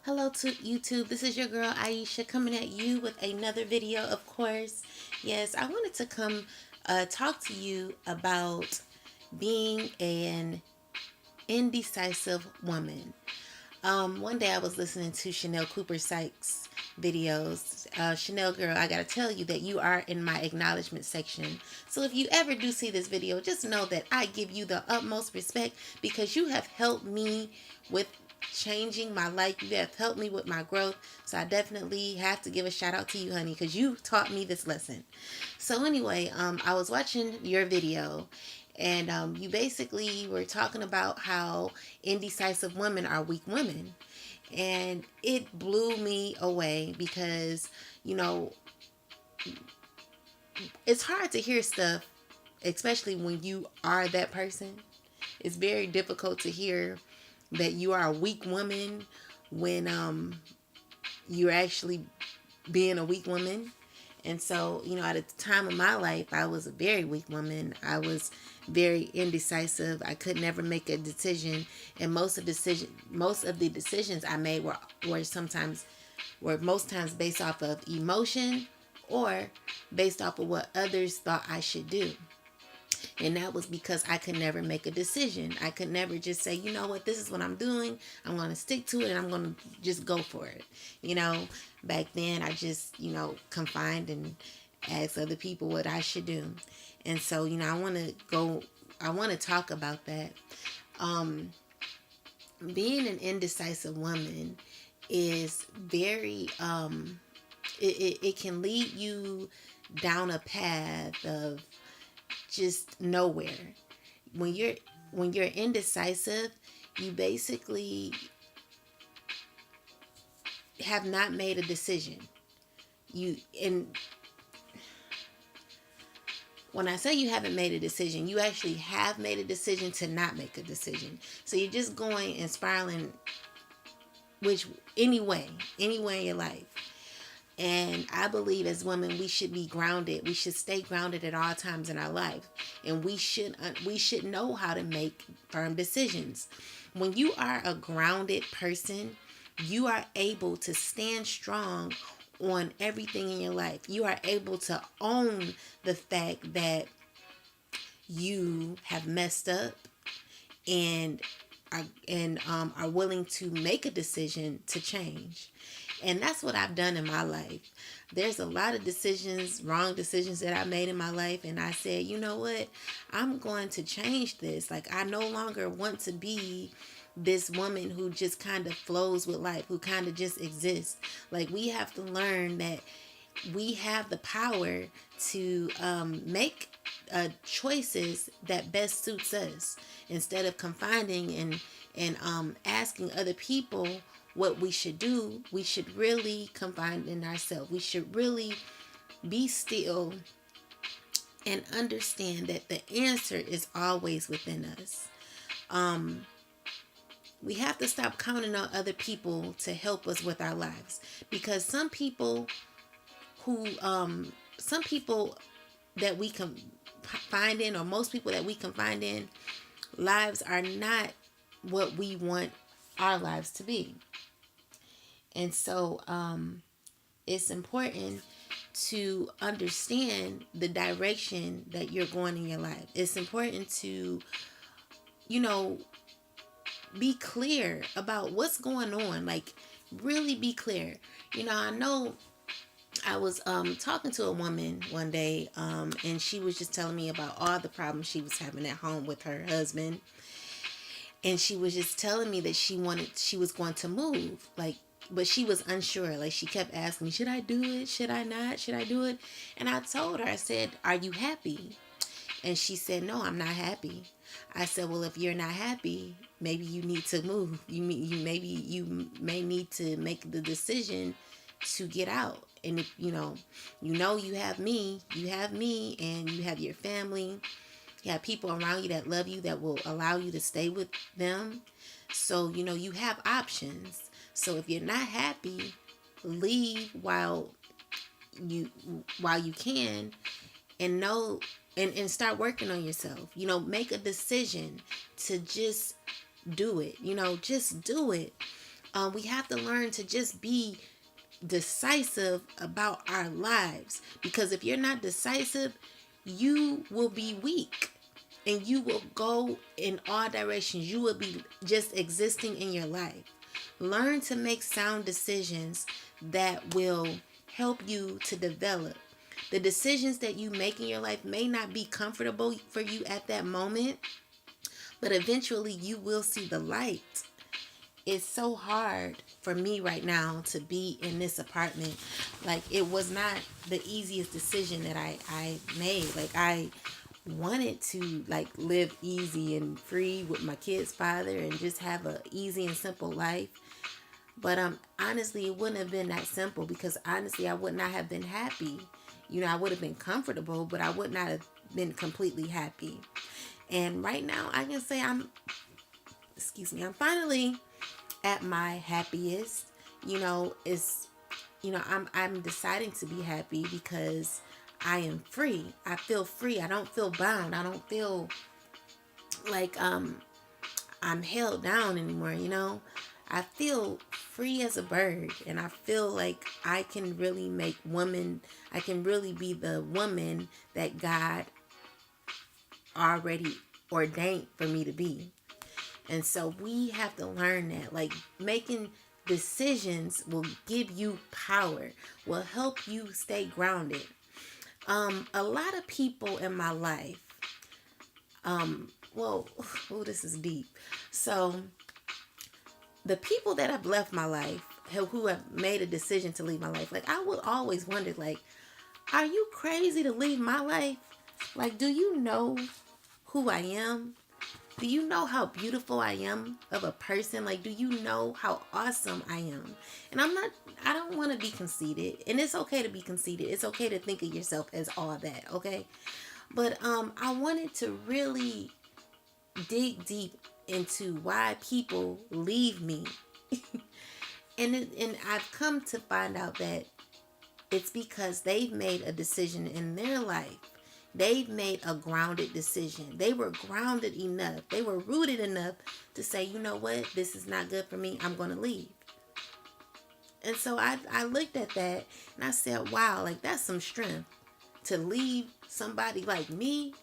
Hello to YouTube. This is your girl Aisha coming at you with another video, of course. Yes, I wanted to come talk to you about being an indecisive woman. One day I was listening to Chanel Cooper Sykes videos. Chanel girl, I gotta tell you that you are in my acknowledgement section. So if you ever do see this video, just know that I give you the utmost respect because you have helped me with changing my life. You have helped me with my growth. So I definitely have to give a shout out to you, honey, because you taught me this lesson. So anyway, I was watching your video, and you basically were talking about how indecisive women are weak women. And it blew me away because, you know, it's hard to hear stuff, especially when you are that person. It's very difficult to hear that you are a weak woman when you're actually being a weak woman. And so, at the time of my life, I was a very weak woman. I was very indecisive. I could never make a decision, and most of the decisions I made were most times based off of emotion or based off of what others thought I should do. And that was because I could never make a decision. I could never just say, you know what, this is what I'm doing. I'm going to stick to it and I'm going to just go for it. Back then I just, confined and asked other people what I should do. And so, I want to talk about that. Um, Being an indecisive woman is very, it can lead you down a path of just nowhere. When you're indecisive, you basically have not made a decision. And when I say you haven't made a decision, you actually have made a decision to not make a decision. So you're just going and spiraling which anyway in your life. And I believe as women, we should be grounded. We should stay grounded at all times in our life. And we should know how to make firm decisions. When you are a grounded person, you are able to stand strong on everything in your life. You are able to own the fact that you have messed up and are willing to make a decision to change. And that's what I've done in my life. There's a lot of decisions, wrong decisions that I made in my life. And I said, you know what? I'm going to change this. Like, I no longer want to be this woman who just kind of flows with life, who kind of just exists. Like, we have to learn that we have the power to make choices that best suits us instead of confining and asking other people what we should do. We should really confide in ourselves. We should really be still and understand that the answer is always within us. We have to stop counting on other people to help us with our lives, because some people that we can find in, or most people that we can find in, lives are not what we want our lives to be. And so it's important to understand the direction that you're going in your life. It's important to, you know, be clear about what's going on. Like, really be clear. I know I was talking to a woman one day, and she was just telling me about all the problems she was having at home with her husband. And she was just telling me that she was going to move, like, but she was unsure. Like, she kept asking me, should I do it? Should I not? Should I do it? And I told her, I said, are you happy? And she said, no, I'm not happy. I said, well, if you're not happy, maybe you need to move. Maybe you may need to make the decision to get out. And if you have me, and you have your family. You have people around you that love you, that will allow you to stay with them. So, you have options. So if you're not happy, leave while you can, and know and start working on yourself. Make a decision to just do it. Just do it. We have to learn to just be decisive about our lives, because if you're not decisive, you will be weak and you will go in all directions. You will be just existing in your life. Learn to make sound decisions that will help you to develop. The decisions that you make in your life may not be comfortable for you at that moment, but eventually you will see the light. It's so hard for me right now to be in this apartment. Like, it was not the easiest decision that I made. Like, I wanted to like live easy and free with my kid's father and just have a easy and simple life. But honestly, it wouldn't have been that simple, because honestly, I would not have been happy. I would have been comfortable, but I would not have been completely happy. And right now, I can say I'm finally at my happiest. I'm deciding to be happy because I am free. I feel free. I don't feel bound. I don't feel like I'm held down anymore. I feel free as a bird, and I feel like I can really be the woman that God already ordained for me to be. And so we have to learn that, like, making decisions will give you power, will help you stay grounded. A lot of people in my life, this is deep. So the people that have left my life, who have made a decision to leave my life, like, I would always wonder, like, are you crazy to leave my life? Like, do you know who I am? Do you know how beautiful I am of a person? Like, do you know how awesome I am? And I don't want to be conceited. And it's okay to be conceited. It's okay to think of yourself as all that, okay? But I wanted to really dig deep into why people leave me. and I've come to find out that it's because they've made a decision in their life. They've made a grounded decision. They were grounded enough. They were rooted enough to say, you know what? This is not good for me. I'm going to leave. And so I looked at that and I said, wow, like, that's some strength to leave somebody like me.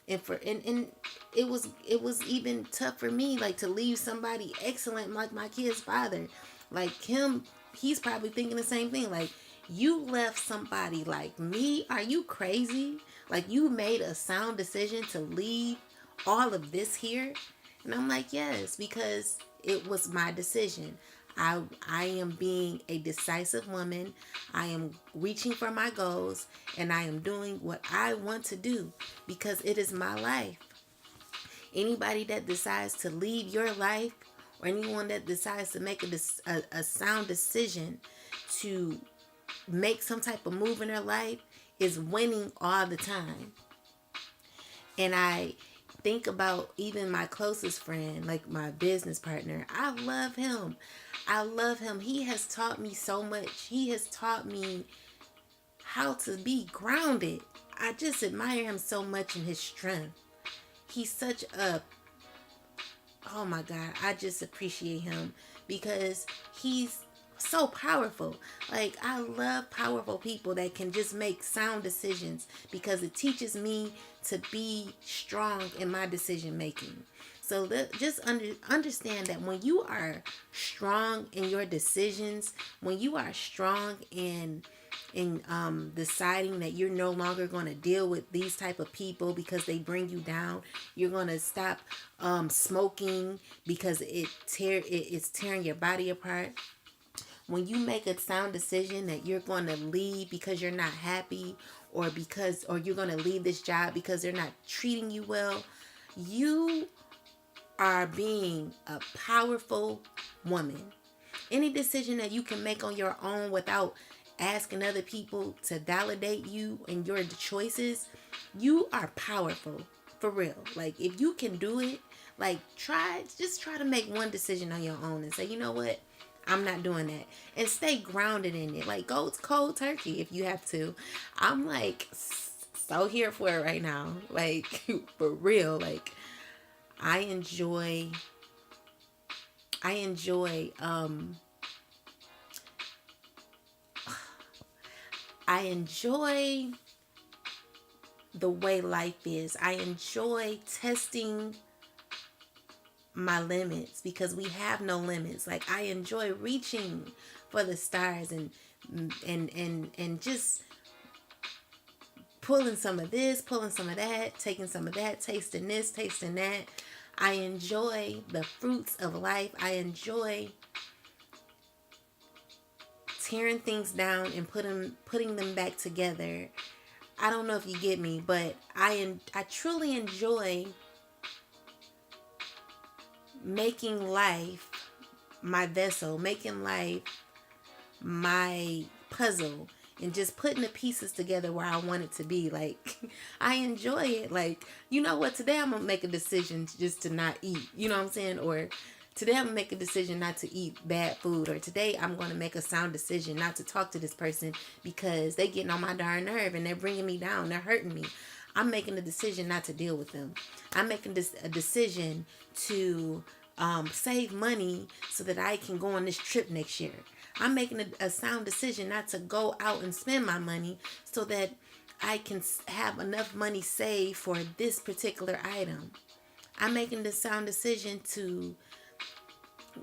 And it was even tough for me, like, to leave somebody excellent like my kid's father. Like him, he's probably thinking the same thing. Like, you left somebody like me? Are you crazy? Like, you made a sound decision to leave all of this here? And I'm like, yes, because it was my decision. I am being a decisive woman. I am reaching for my goals, and I am doing what I want to do because it is my life. Anybody that decides to leave your life, or anyone that decides to make a sound decision to make some type of move in their life, is winning all the time. And I think about even my closest friend, like my business partner. I love him. He has taught me so much. He has taught me how to be grounded. I just admire him so much in his strength. He's such a, oh my God, I just appreciate him because he's so powerful. Like, I love powerful people that can just make sound decisions because it teaches me to be strong in my decision making. So just understand that when you are strong in your decisions, when you are strong in deciding that you're no longer going to deal with these type of people because they bring you down, you're going to stop smoking because it's tearing your body apart. When you make a sound decision that you're going to leave because you're not happy, or you're going to leave this job because they're not treating you well, you are being a powerful woman. Any decision that you can make on your own without asking other people to validate you and your choices, you are powerful, for real. Like, if you can do it, like, try to make one decision on your own and say, you know what? I'm not doing that. And stay grounded in it. Like, go cold turkey if you have to. I'm like so here for it right now. Like, for real. Like, I enjoy I enjoy I enjoy the way life is. I enjoy testing my limits because we have no limits. Like, I enjoy reaching for the stars and just pulling some of this, pulling some of that, taking some of that, tasting this, tasting that. I enjoy the fruits of life. I enjoy tearing things down and putting them back together. I don't know if you get me, but I truly enjoy making life my vessel, making life my puzzle, and just putting the pieces together where I want it to be. Like, I enjoy it. Like, you know what? Today I'm gonna make a decision just to not eat. You know what I'm saying? Or today I'm gonna make a decision not to eat bad food. Or today I'm gonna make a sound decision not to talk to this person because they getting on my darn nerve and they're bringing me down. They're hurting me. I'm making a decision not to deal with them. I'm making a decision to save money so that I can go on this trip next year. I'm making a sound decision not to go out and spend my money so that I can have enough money saved for this particular item. I'm making the sound decision to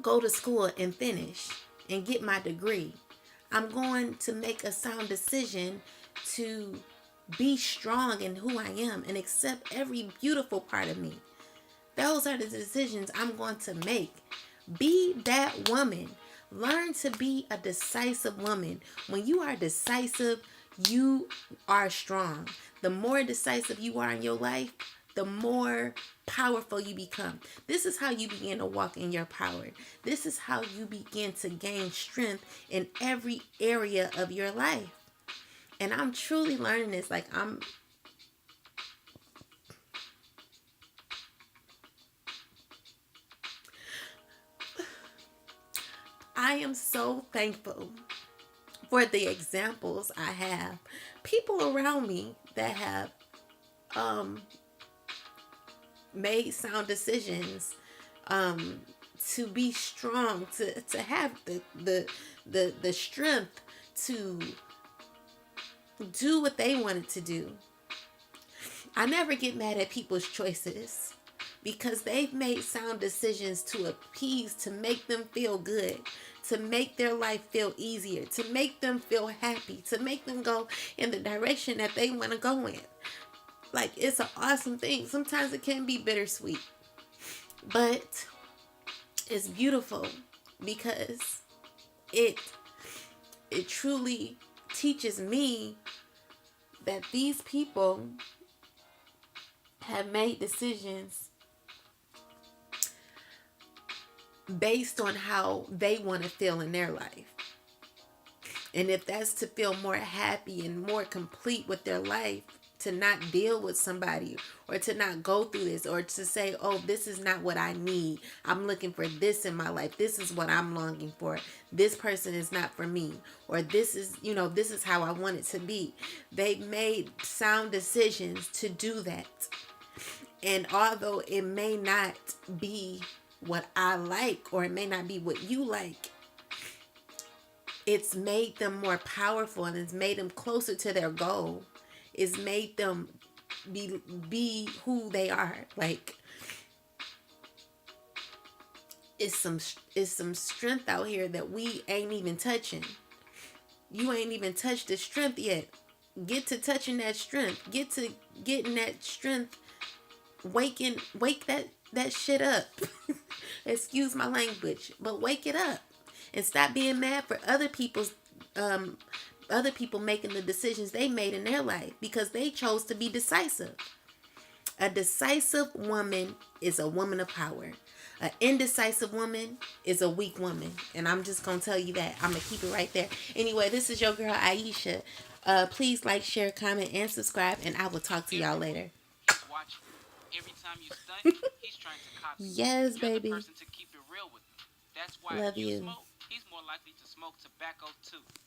go to school and finish and get my degree. I'm going to make a sound decision to be strong in who I am and accept every beautiful part of me. Those are the decisions I'm going to make. Be that woman. Learn to be a decisive woman. When you are decisive, you are strong. The more decisive you are in your life, the more powerful you become. This is how you begin to walk in your power. This is how you begin to gain strength in every area of your life. And I'm truly learning this. Like, I am so thankful for the examples I have. People around me that have um, made sound decisions, to be strong, to have the strength to do what they wanted to do. I never get mad at people's choices because they've made sound decisions to appease, to make them feel good, to make their life feel easier, to make them feel happy, to make them go in the direction that they want to go in. Like, it's an awesome thing. Sometimes it can be bittersweet, but it's beautiful because it it truly teaches me that these people have made decisions based on how they want to feel in their life. And if that's to feel more happy and more complete with their life, to not deal with somebody or to not go through this or to say, oh, this is not what I need. I'm looking for this in my life. This is what I'm longing for. This person is not for me. Or this is, this is how I want it to be. They made sound decisions to do that. And although it may not be what I like or it may not be what you like, it's made them more powerful and it's made them closer to their goal. It's made them be who they are. Like, it's some strength out here that we ain't even touching. You ain't even touched the strength yet. Get to touching that strength. Get to getting that strength. Wake that shit up. Excuse my language, but wake it up and stop being mad for other people making the decisions they made in their life because they chose to be decisive. A decisive woman is a woman of power. An indecisive woman is a weak woman. And I'm just going to tell you that. I'm going to keep it right there. Anyway, this is your girl, Aisha. Please like, share, comment, and subscribe. And I will talk to y'all later. Every time you stunt, he's trying to copy. Yes, baby. Person to keep it real with him. That's why love you. Smoke, he's more likely to smoke tobacco too.